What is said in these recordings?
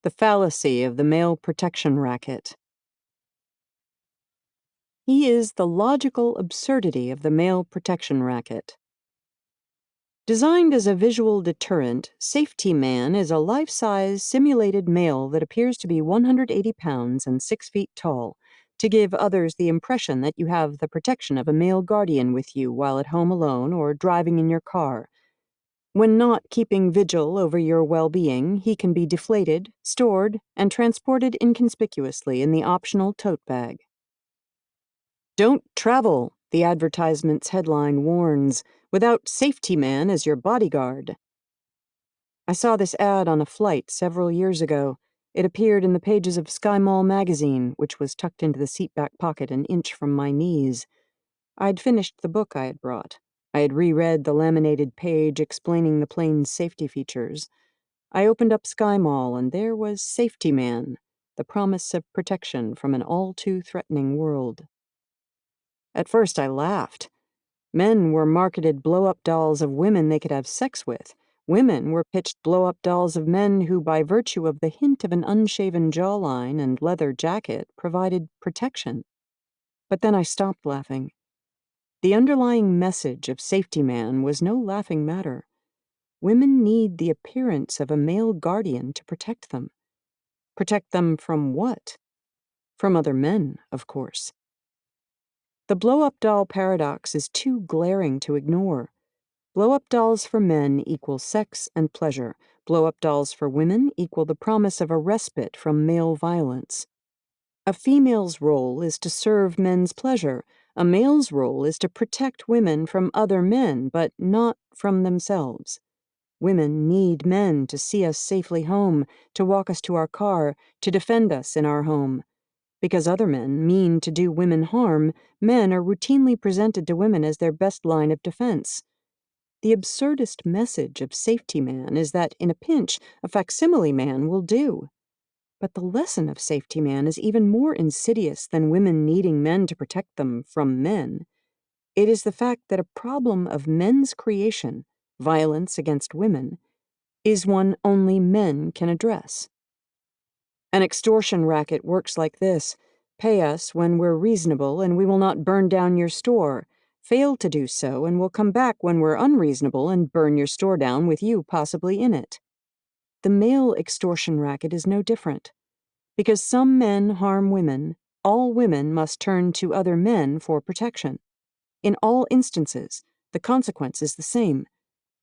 The fallacy of the male protection racket. He is the logical absurdity of the male protection racket. Designed as a visual deterrent, Safety Man is a life-size simulated male that appears to be 180 pounds and 6 feet tall, to give others the impression that you have the protection of a male guardian with you while at home alone or driving in your car. When not keeping vigil over your well-being, he can be deflated, stored, and transported inconspicuously in the optional tote bag. Don't travel, the advertisement's headline warns, without Safety Man as your bodyguard. I saw this ad on a flight several years ago. It appeared in the pages of Sky Mall magazine, which was tucked into the seatback pocket an inch from my knees. I'd finished the book I had brought. I had reread the laminated page explaining the plane's safety features. I opened up Sky Mall, and there was Safety Man, the promise of protection from an all-too-threatening world. At first I laughed. Men were marketed blow-up dolls of women they could have sex with. Women were pitched blow-up dolls of men who, by virtue of the hint of an unshaven jawline and leather jacket, provided protection. But then I stopped laughing. The underlying message of Safety Man was no laughing matter. Women need the appearance of a male guardian to protect them. Protect them from what? From other men, of course. The blow-up doll paradox is too glaring to ignore. Blow-up dolls for men equal sex and pleasure. Blow-up dolls for women equal the promise of a respite from male violence. A female's role is to serve men's pleasure. A male's role is to protect women from other men, but not from themselves. Women need men to see us safely home, to walk us to our car, to defend us in our home. Because other men mean to do women harm, men are routinely presented to women as their best line of defense. The absurdist message of Safety Man is that, in a pinch, a facsimile man will do. But the lesson of Safety Man is even more insidious than women needing men to protect them from men. It is the fact that a problem of men's creation, violence against women, is one only men can address. An extortion racket works like this. Pay us when we're reasonable and we will not burn down your store. Fail to do so and we'll come back when we're unreasonable and burn your store down with you possibly in it. The male extortion racket is no different. Because some men harm women, all women must turn to other men for protection. In all instances, the consequence is the same.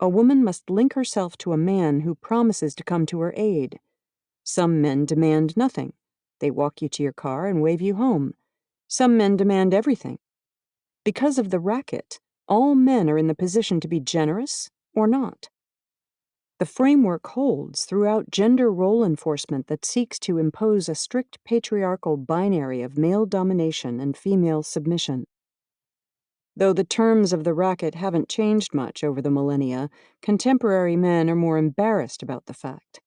A woman must link herself to a man who promises to come to her aid. Some men demand nothing. They walk you to your car and wave you home. Some men demand everything. Because of the racket, all men are in the position to be generous or not. The framework holds throughout gender role enforcement that seeks to impose a strict patriarchal binary of male domination and female submission. Though the terms of the racket haven't changed much over the millennia, contemporary men are more embarrassed about the fact.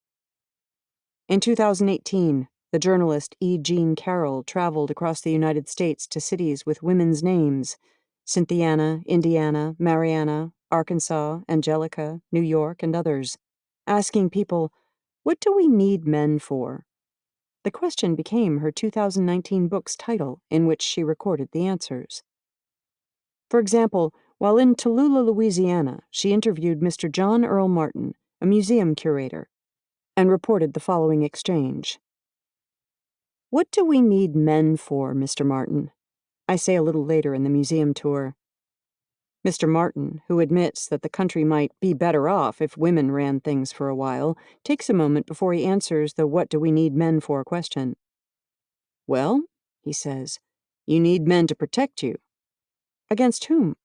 In 2018, the journalist E. Jean Carroll traveled across the United States to cities with women's names: Cynthiana, Indiana, Mariana, Arkansas, Angelica, New York, and others, asking people, "What do we need men for?" The question became her 2019 book's title, in which she recorded the answers. For example, while in Tallulah, Louisiana, she interviewed Mr. John Earl Martin, a museum curator, and reported the following exchange. "What do we need men for, Mr. Martin?" I say a little later in the museum tour. Mr. Martin, who admits that the country might be better off if women ran things for a while, takes a moment before he answers the "what do we need men for" question. "Well," he says, "you need men to protect you." "Against whom?"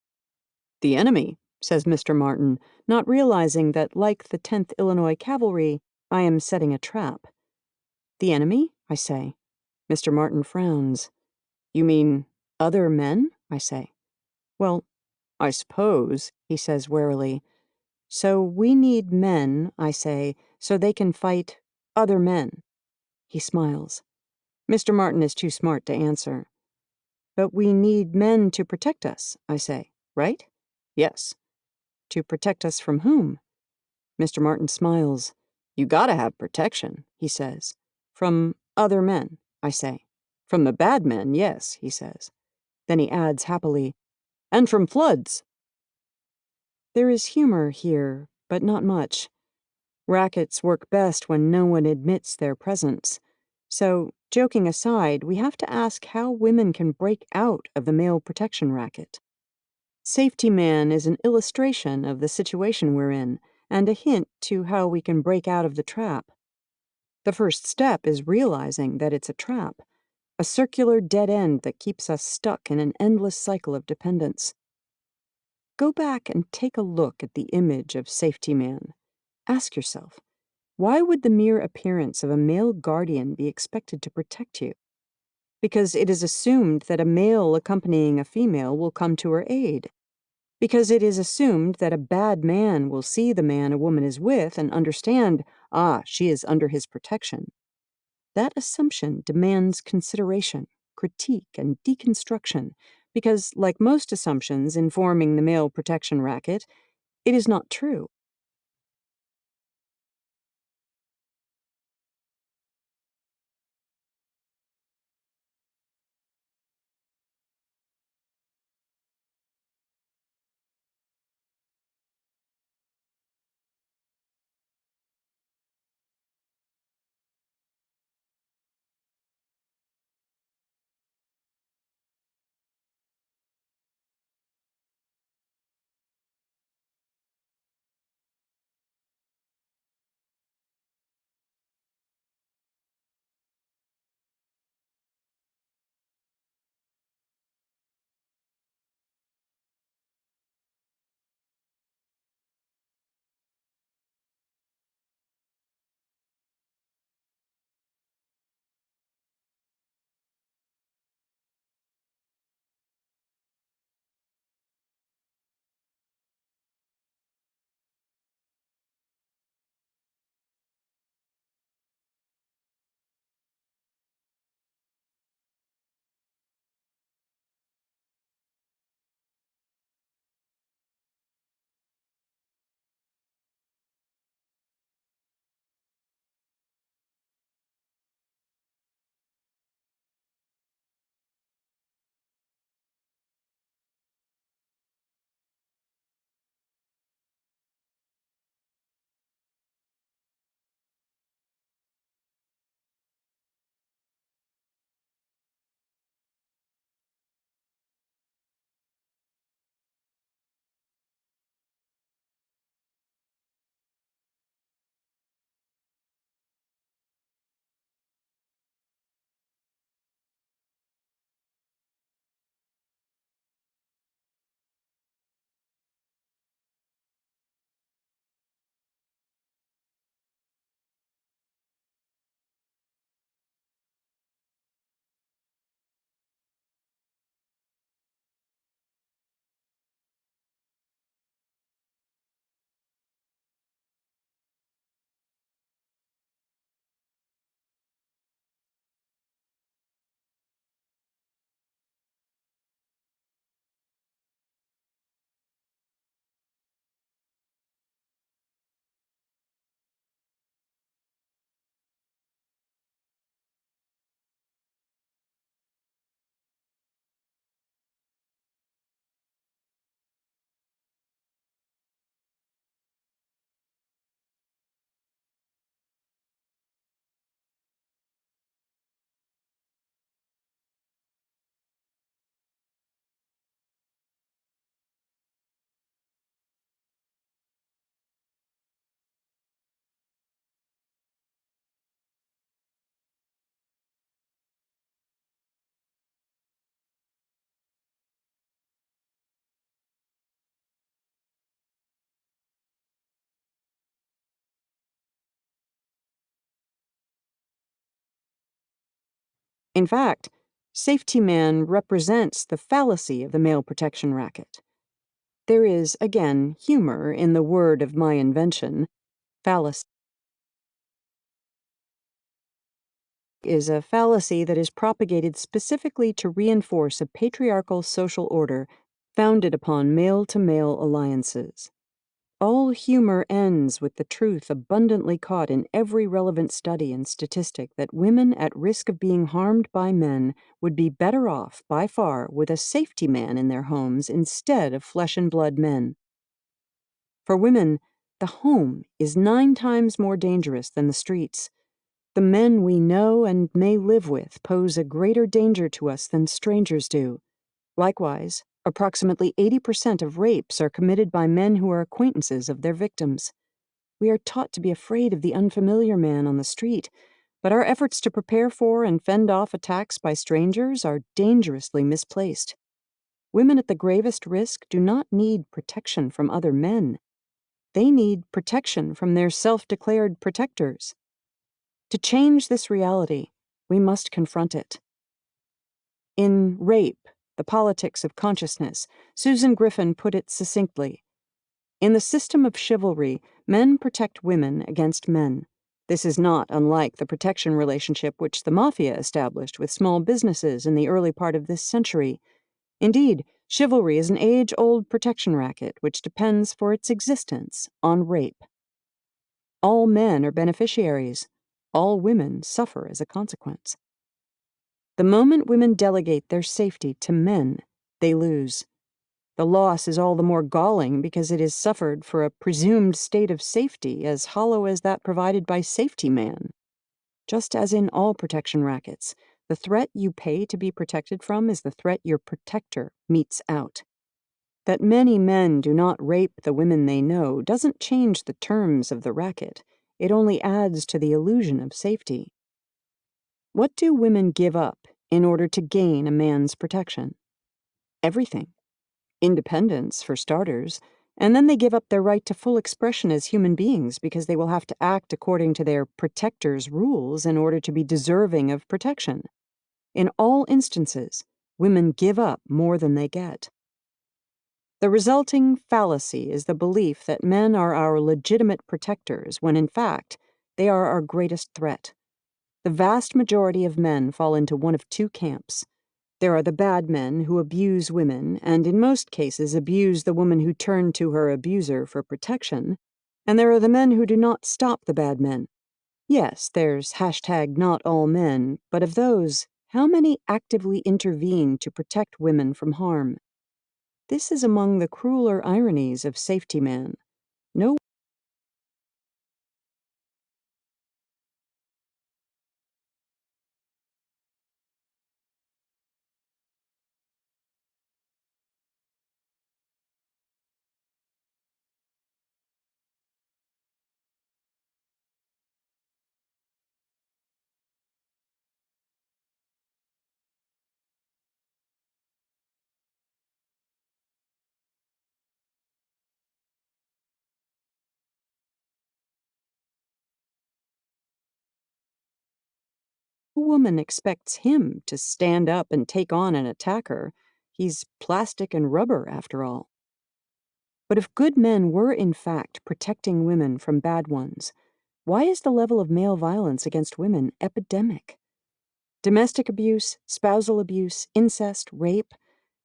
"The enemy," says Mr. Martin, not realizing that, like the 10th Illinois Cavalry, I am setting a trap. "The enemy?" I say. Mr. Martin frowns. "You mean other men?" I say. "Well, I suppose," he says warily. "So we need men," I say, "so they can fight other men." He smiles. Mr. Martin is too smart to answer. "But we need men to protect us," I say, "right?" "Yes." "To protect us from whom?" Mr. Martin smiles. "You gotta have protection," he says. From other men, I say. From the bad men, yes, he says. Then he adds happily, and from floods. There is humor here, but not much. Rackets work best when no one admits their presence. So, joking aside, we have to ask how women can break out of the male protection racket. Safety Man is an illustration of the situation we're in, and a hint to how we can break out of the trap. The first step is realizing that it's a trap, a circular dead end that keeps us stuck in an endless cycle of dependence. Go back and take a look at the image of Safety Man. Ask yourself, why would the mere appearance of a male guardian be expected to protect you? Because it is assumed that a male accompanying a female will come to her aid. Because it is assumed that a bad man will see the man a woman is with and understand, she is under his protection. That assumption demands consideration, critique, and deconstruction, because, like most assumptions informing the male protection racket, it is not true. In fact, Safety Man represents the fallacy of the male protection racket. There is, again, humor in the word of my invention. Fallacy is a fallacy that is propagated specifically to reinforce a patriarchal social order founded upon male-to-male alliances. All humor ends with the truth abundantly caught in every relevant study and statistic that women at risk of being harmed by men would be better off, by far, with a safety man in their homes instead of flesh and blood men. For women, the home is 9 times more dangerous than the streets. The men we know and may live with pose a greater danger to us than strangers do. Likewise, approximately 80% of rapes are committed by men who are acquaintances of their victims. We are taught to be afraid of the unfamiliar man on the street, but our efforts to prepare for and fend off attacks by strangers are dangerously misplaced. Women at the gravest risk do not need protection from other men. They need protection from their self-declared protectors. To change this reality, we must confront it. In Rape, The Politics of Consciousness, Susan Griffin put it succinctly. In the system of chivalry, men protect women against men. This is not unlike the protection relationship which the mafia established with small businesses in the early part of this century. Indeed, chivalry is an age-old protection racket which depends for its existence on rape. All men are beneficiaries. All women suffer as a consequence. The moment women delegate their safety to men, they lose. The loss is all the more galling because it is suffered for a presumed state of safety as hollow as that provided by safety man. Just as in all protection rackets, the threat you pay to be protected from is the threat your protector metes out. That many men do not rape the women they know doesn't change the terms of the racket. It only adds to the illusion of safety. What do women give up in order to gain a man's protection? Everything. Independence, for starters, and then they give up their right to full expression as human beings because they will have to act according to their protector's rules in order to be deserving of protection. In all instances, women give up more than they get. The resulting fallacy is the belief that men are our legitimate protectors when, in fact, they are our greatest threat. The vast majority of men fall into one of 2 camps. There are the bad men who abuse women, and in most cases abuse the woman who turned to her abuser for protection, and there are the men who do not stop the bad men. Yes, there's #not all men, but of those, how many actively intervene to protect women from harm? This is among the crueler ironies of safety man. No woman expects him to stand up and take on an attacker. He's plastic and rubber, after all. But if good men were in fact protecting women from bad ones, why is the level of male violence against women epidemic? Domestic abuse, spousal abuse, incest, rape,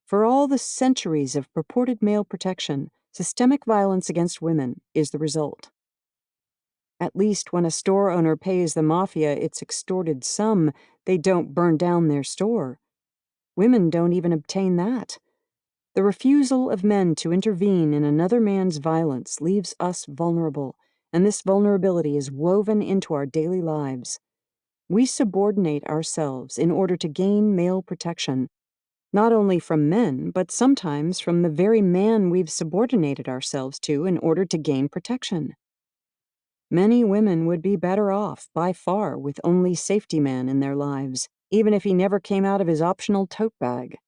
for all the centuries of purported male protection, systemic violence against women is the result. At least when a store owner pays the mafia its extorted sum, they don't burn down their store. Women don't even obtain that. The refusal of men to intervene in another man's violence leaves us vulnerable, and this vulnerability is woven into our daily lives. We subordinate ourselves in order to gain male protection, not only from men, but sometimes from the very man we've subordinated ourselves to in order to gain protection. Many women would be better off, by far, with only safety man in their lives, even if he never came out of his optional tote bag.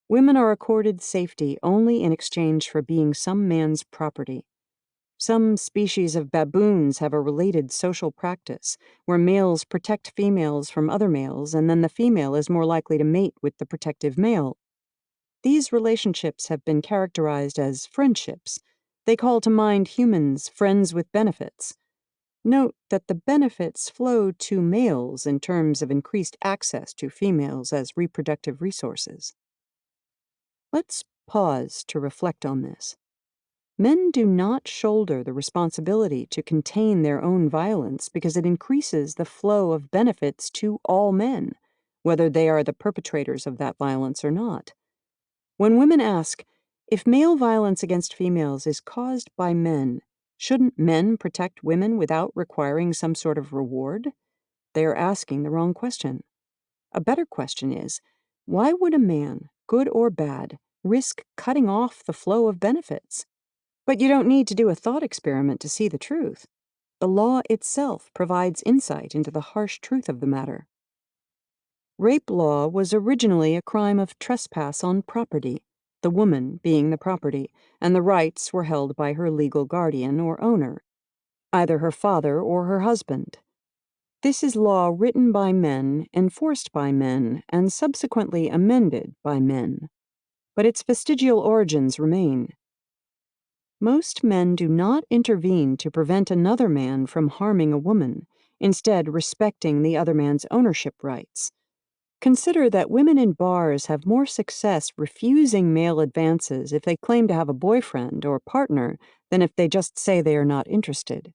Women are accorded safety only in exchange for being some man's property. Some species of baboons have a related social practice, where males protect females from other males, and then the female is more likely to mate with the protective male. These relationships have been characterized as friendships. They call to mind humans, friends with benefits. Note that the benefits flow to males in terms of increased access to females as reproductive resources. Let's pause to reflect on this. Men do not shoulder the responsibility to contain their own violence because it increases the flow of benefits to all men, whether they are the perpetrators of that violence or not. When women ask, if male violence against females is caused by men, shouldn't men protect women without requiring some sort of reward? They are asking the wrong question. A better question is, why would a man, good or bad, risk cutting off the flow of benefits? But you don't need to do a thought experiment to see the truth. The law itself provides insight into the harsh truth of the matter. Rape law was originally a crime of trespass on property, the woman being the property, and the rights were held by her legal guardian or owner, either her father or her husband. This is law written by men, enforced by men, and subsequently amended by men. But its vestigial origins remain. Most men do not intervene to prevent another man from harming a woman, instead respecting the other man's ownership rights. Consider that women in bars have more success refusing male advances if they claim to have a boyfriend or partner than if they just say they are not interested.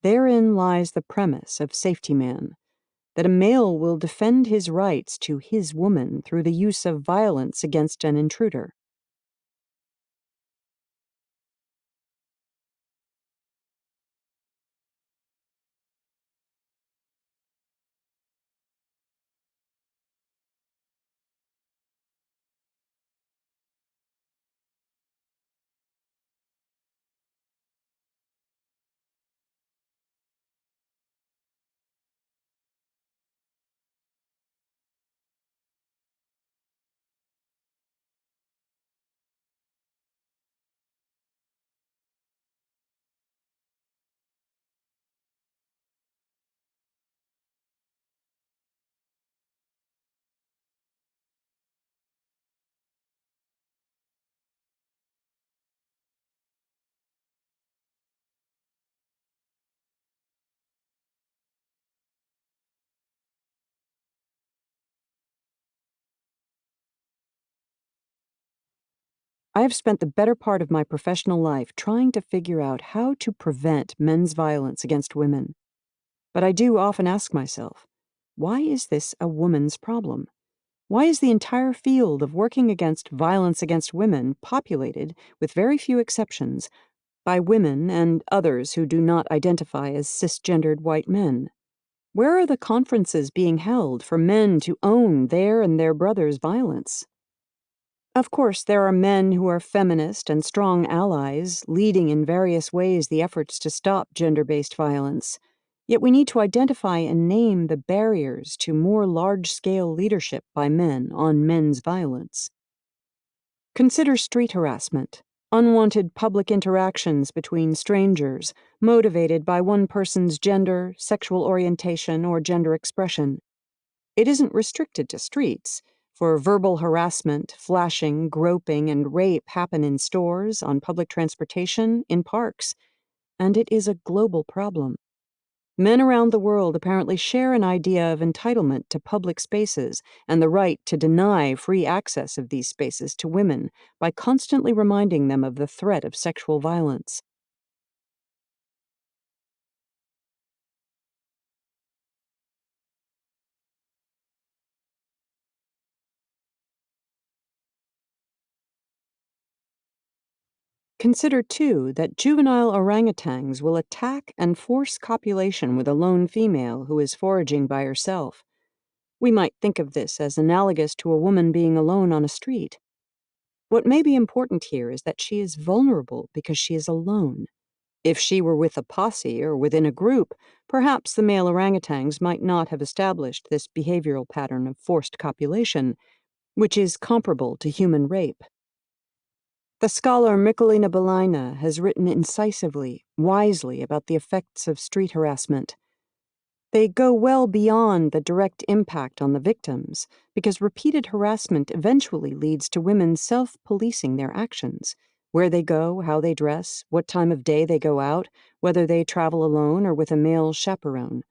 Therein lies the premise of Safety Man, that a male will defend his rights to his woman through the use of violence against an intruder. I have spent the better part of my professional life trying to figure out how to prevent men's violence against women. But I do often ask myself, why is this a woman's problem? Why is the entire field of working against violence against women populated, with very few exceptions, by women and others who do not identify as cisgendered white men? Where are the conferences being held for men to own their and their brothers' violence? Of course, there are men who are feminist and strong allies, leading in various ways the efforts to stop gender-based violence. Yet we need to identify and name the barriers to more large-scale leadership by men on men's violence. Consider street harassment, unwanted public interactions between strangers, motivated by one person's gender, sexual orientation, or gender expression. It isn't restricted to streets, for verbal harassment, flashing, groping, and rape happen in stores, on public transportation, in parks, and it is a global problem. Men around the world apparently share an idea of entitlement to public spaces and the right to deny free access of these spaces to women by constantly reminding them of the threat of sexual violence. Consider, too, that juvenile orangutans will attack and force copulation with a lone female who is foraging by herself. We might think of this as analogous to a woman being alone on a street. What may be important here is that she is vulnerable because she is alone. If she were with a posse or within a group, perhaps the male orangutans might not have established this behavioral pattern of forced copulation, which is comparable to human rape. The scholar Michalina Belina has written incisively, wisely about the effects of street harassment. They go well beyond the direct impact on the victims, because repeated harassment eventually leads to women self-policing their actions: where they go, how they dress, what time of day they go out, whether they travel alone or with a male chaperone.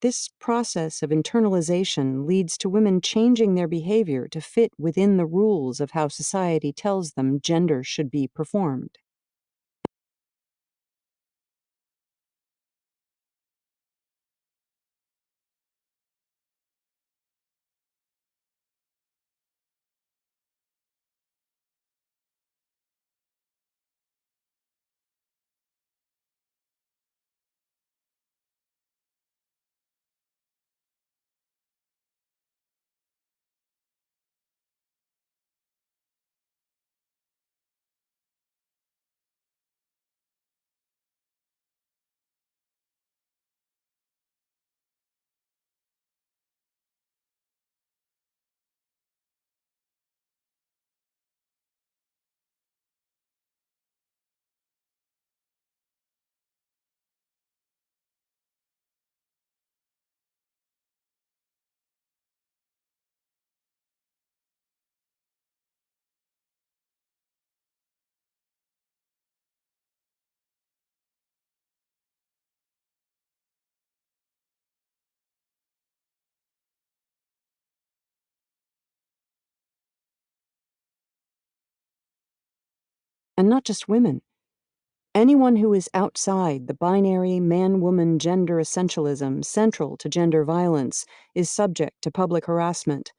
This process of internalization leads to women changing their behavior to fit within the rules of how society tells them gender should be performed. And not just women. Anyone who is outside the binary man-woman gender essentialism central to gender violence is subject to public harassment.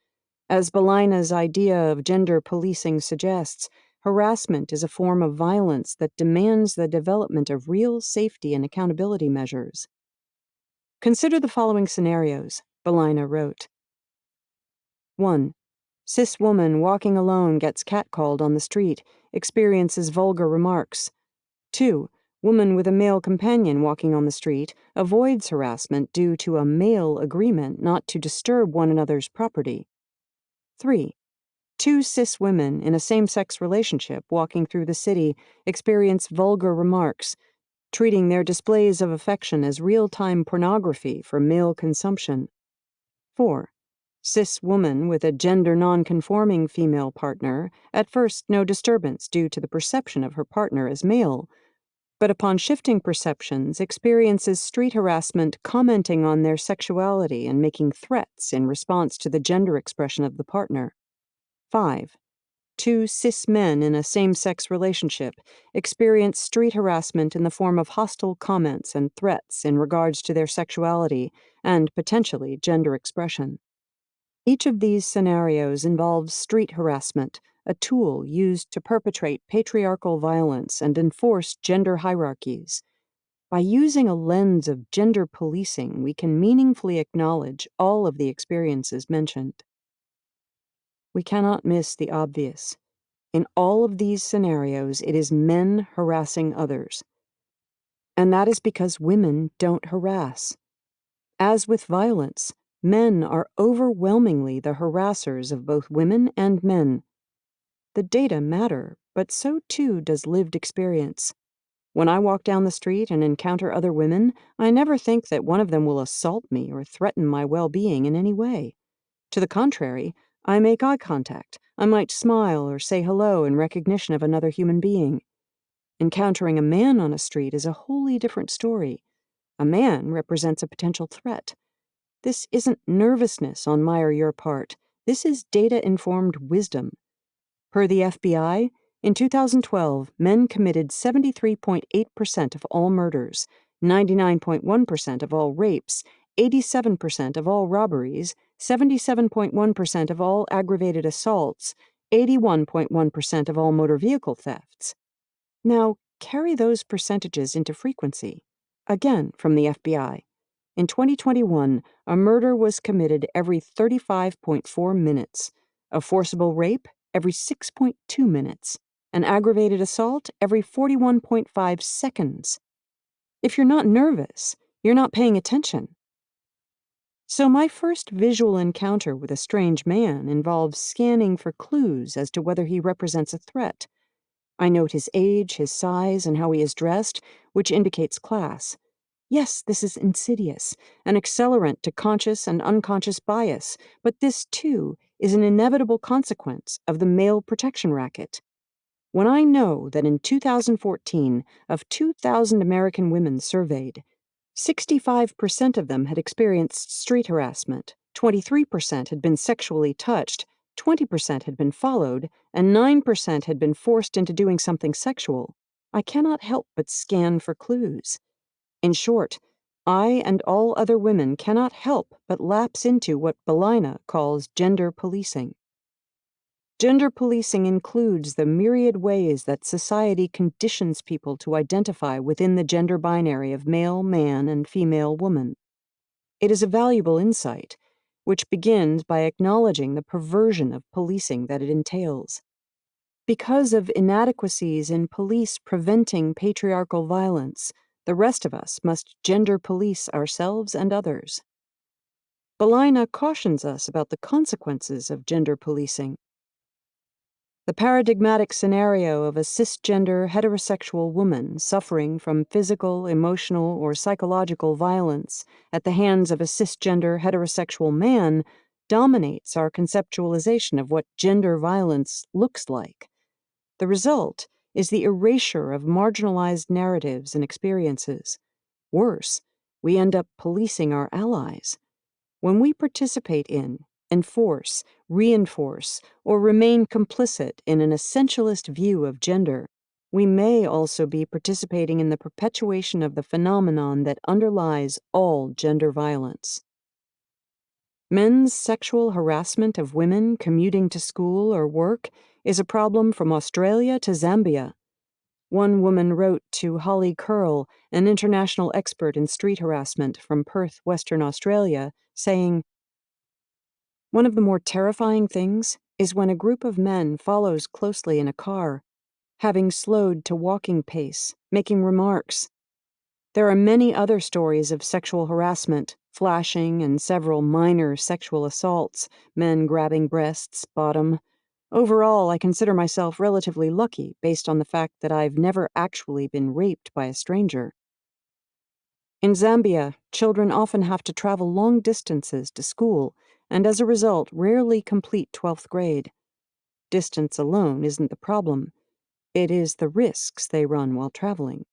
As Belina's idea of gender policing suggests, harassment is a form of violence that demands the development of real safety and accountability measures. Consider the following scenarios, Belina wrote. 1. Cis woman walking alone gets catcalled on the street, experiences vulgar remarks. 2. Woman with a male companion walking on the street avoids harassment due to a male agreement not to disturb one another's property. 3. Two cis women in a same-sex relationship walking through the city experience vulgar remarks, treating their displays of affection as real-time pornography for male consumption. 4. Cis woman with a gender non-conforming female partner, at first no disturbance due to the perception of her partner as male, but upon shifting perceptions experiences street harassment commenting on their sexuality and making threats in response to the gender expression of the partner. 5. Two cis men in a same-sex relationship experience street harassment in the form of hostile comments and threats in regards to their sexuality and, potentially, gender expression. Each of these scenarios involves street harassment, a tool used to perpetrate patriarchal violence and enforce gender hierarchies. By using a lens of gender policing, we can meaningfully acknowledge all of the experiences mentioned. We cannot miss the obvious. In all of these scenarios, it is men harassing others. And that is because women don't harass. As with violence, men are overwhelmingly the harassers of both women and men. The data matter, but so too does lived experience. When I walk down the street and encounter other women, I never think that one of them will assault me or threaten my well-being in any way. To the contrary, I make eye contact. I might smile or say hello in recognition of another human being. Encountering a man on a street is a wholly different story. A man represents a potential threat. This isn't nervousness on my or your part. This is data-informed wisdom. Per the FBI, in 2012, men committed 73.8% of all murders, 99.1% of all rapes, 87% of all robberies, 77.1% of all aggravated assaults, 81.1% of all motor vehicle thefts. Now, carry those percentages into frequency. Again, from the FBI. In 2021, a murder was committed every 35.4 minutes, a forcible rape every 6.2 minutes, an aggravated assault every 41.5 seconds. If you're not nervous, you're not paying attention. So my first visual encounter with a strange man involves scanning for clues as to whether he represents a threat. I note his age, his size, and how he is dressed, which indicates class. Yes, this is insidious, an accelerant to conscious and unconscious bias, but this, too, is an inevitable consequence of the male protection racket. When I know that in 2014, of 2,000 American women surveyed, 65% of them had experienced street harassment, 23% had been sexually touched, 20% had been followed, and 9% had been forced into doing something sexual, I cannot help but scan for clues. In short, I and all other women cannot help but lapse into what Belina calls gender policing. Gender policing includes the myriad ways that society conditions people to identify within the gender binary of male, man, and female, woman. It is a valuable insight, which begins by acknowledging the perversion of policing that it entails. Because of inadequacies in police preventing patriarchal violence, the rest of us must gender police ourselves and others. Belina cautions us about the consequences of gender policing. The paradigmatic scenario of a cisgender heterosexual woman suffering from physical, emotional, or psychological violence at the hands of a cisgender heterosexual man dominates our conceptualization of what gender violence looks like. The result is the erasure of marginalized narratives and experiences. Worse, we end up policing our allies. When we participate in, enforce, reinforce, or remain complicit in an essentialist view of gender, We may also be participating in the perpetuation of the phenomenon that underlies all gender violence. Men's sexual harassment of women commuting to school or work is a problem from Australia to Zambia. One woman wrote to Holly Curl, an international expert in street harassment from Perth, Western Australia, saying, "One of the more terrifying things is when a group of men follows closely in a car, having slowed to walking pace, making remarks. There are many other stories of sexual harassment, flashing, and several minor sexual assaults, men grabbing breasts, bottom. Overall, I consider myself relatively lucky based on the fact that I've never actually been raped by a stranger." In Zambia, children often have to travel long distances to school, and as a result, rarely complete 12th grade. Distance alone isn't the problem. It is the risks they run while traveling.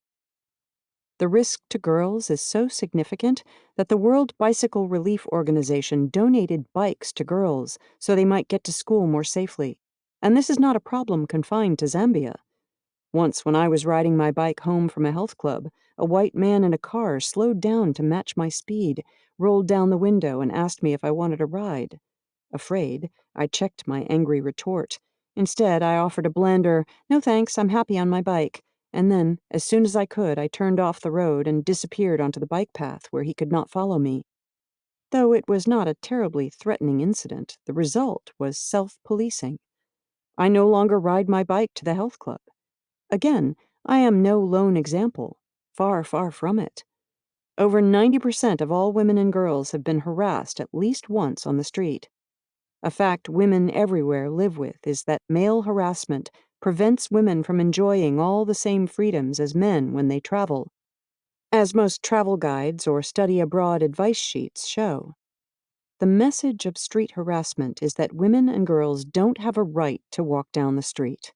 The risk to girls is so significant that the World Bicycle Relief Organization donated bikes to girls so they might get to school more safely. And this is not a problem confined to Zambia. Once, when I was riding my bike home from a health club, a white man in a car slowed down to match my speed, rolled down the window, and asked me if I wanted a ride. Afraid, I checked my angry retort. Instead, I offered a blander, "No thanks, I'm happy on my bike." And then, as soon as I could, I turned off the road and disappeared onto the bike path where he could not follow me. Though it was not a terribly threatening incident, the result was self-policing. I no longer ride my bike to the health club. Again, I am no lone example. Far, far from it. Over 90% of all women and girls have been harassed at least once on the street. A fact women everywhere live with is that male harassment prevents women from enjoying all the same freedoms as men when they travel, as most travel guides or study abroad advice sheets show. The message of street harassment is that women and girls don't have a right to walk down the street.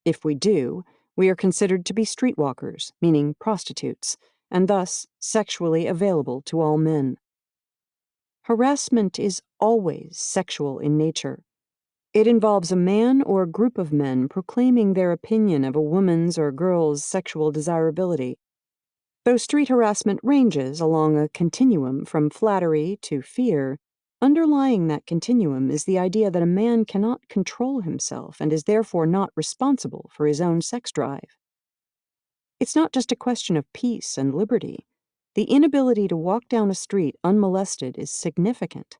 If we do, we are considered to be streetwalkers, meaning prostitutes, and thus sexually available to all men. Harassment is always sexual in nature. It involves a man or a group of men proclaiming their opinion of a woman's or girl's sexual desirability. Though street harassment ranges along a continuum from flattery to fear, underlying that continuum is the idea that a man cannot control himself and is therefore not responsible for his own sex drive. It's not just a question of peace and liberty. The inability to walk down a street unmolested is significant.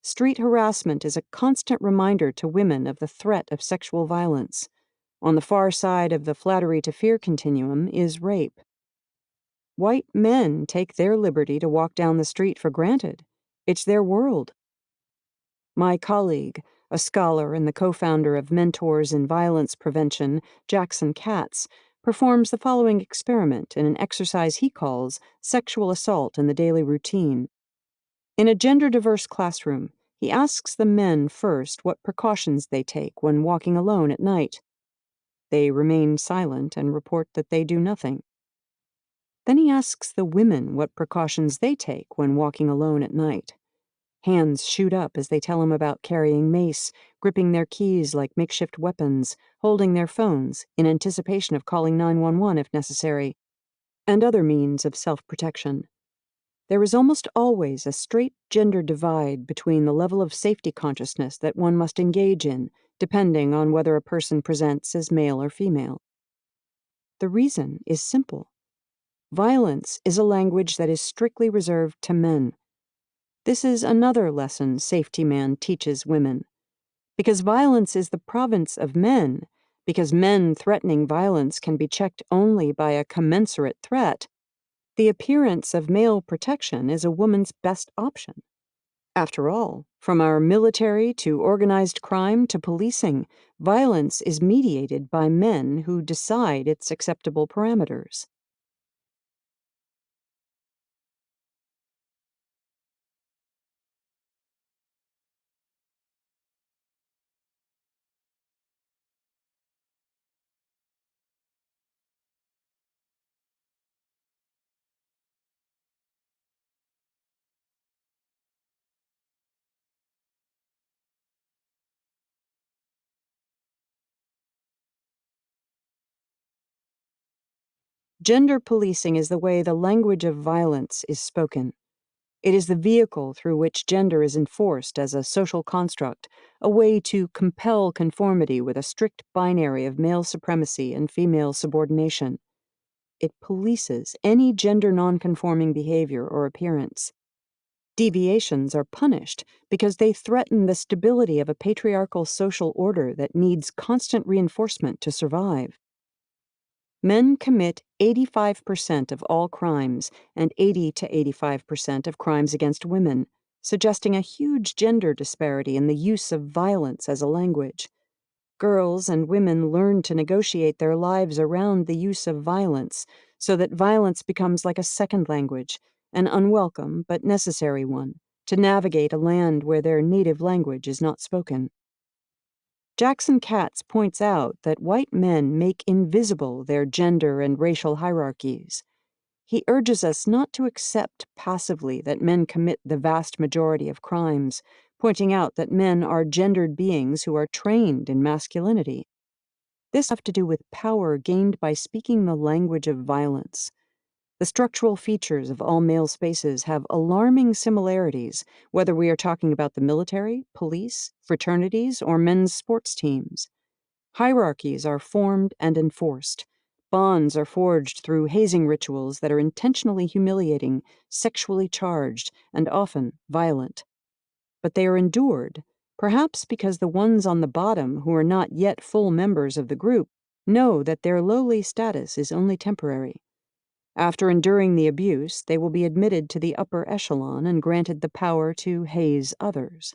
Street harassment is a constant reminder to women of the threat of sexual violence. On the far side of the flattery to fear continuum is rape. White men take their liberty to walk down the street for granted. It's their world. My colleague, a scholar and the co-founder of Mentors in Violence Prevention, Jackson Katz, performs the following experiment in an exercise he calls sexual assault in the daily routine. In a gender-diverse classroom, he asks the men first what precautions they take when walking alone at night. They remain silent and report that they do nothing. Then he asks the women what precautions they take when walking alone at night. Hands shoot up as they tell him about carrying mace, gripping their keys like makeshift weapons, holding their phones in anticipation of calling 911 if necessary, and other means of self-protection. There is almost always a straight gender divide between the level of safety consciousness that one must engage in, depending on whether a person presents as male or female. The reason is simple. Violence is a language that is strictly reserved to men. This is another lesson Safety Man teaches women. Because violence is the province of men, because men threatening violence can be checked only by a commensurate threat, the appearance of male protection is a woman's best option. After all, from our military to organized crime to policing, violence is mediated by men who decide its acceptable parameters. Gender policing is the way the language of violence is spoken. It is the vehicle through which gender is enforced as a social construct, a way to compel conformity with a strict binary of male supremacy and female subordination. It polices any gender nonconforming behavior or appearance. Deviations are punished because they threaten the stability of a patriarchal social order that needs constant reinforcement to survive. Men commit 85% of all crimes and 80 to 85% of crimes against women, suggesting a huge gender disparity in the use of violence as a language. Girls and women learn to negotiate their lives around the use of violence so that violence becomes like a second language, an unwelcome but necessary one, to navigate a land where their native language is not spoken. Jackson Katz points out that white men make invisible their gender and racial hierarchies. He urges us not to accept passively that men commit the vast majority of crimes, pointing out that men are gendered beings who are trained in masculinity. This has to do with power gained by speaking the language of violence. The structural features of all male spaces have alarming similarities, whether we are talking about the military, police, fraternities, or men's sports teams. Hierarchies are formed and enforced. Bonds are forged through hazing rituals that are intentionally humiliating, sexually charged, and often violent. But they are endured, perhaps because the ones on the bottom who are not yet full members of the group know that their lowly status is only temporary. After enduring the abuse, they will be admitted to the upper echelon and granted the power to haze others.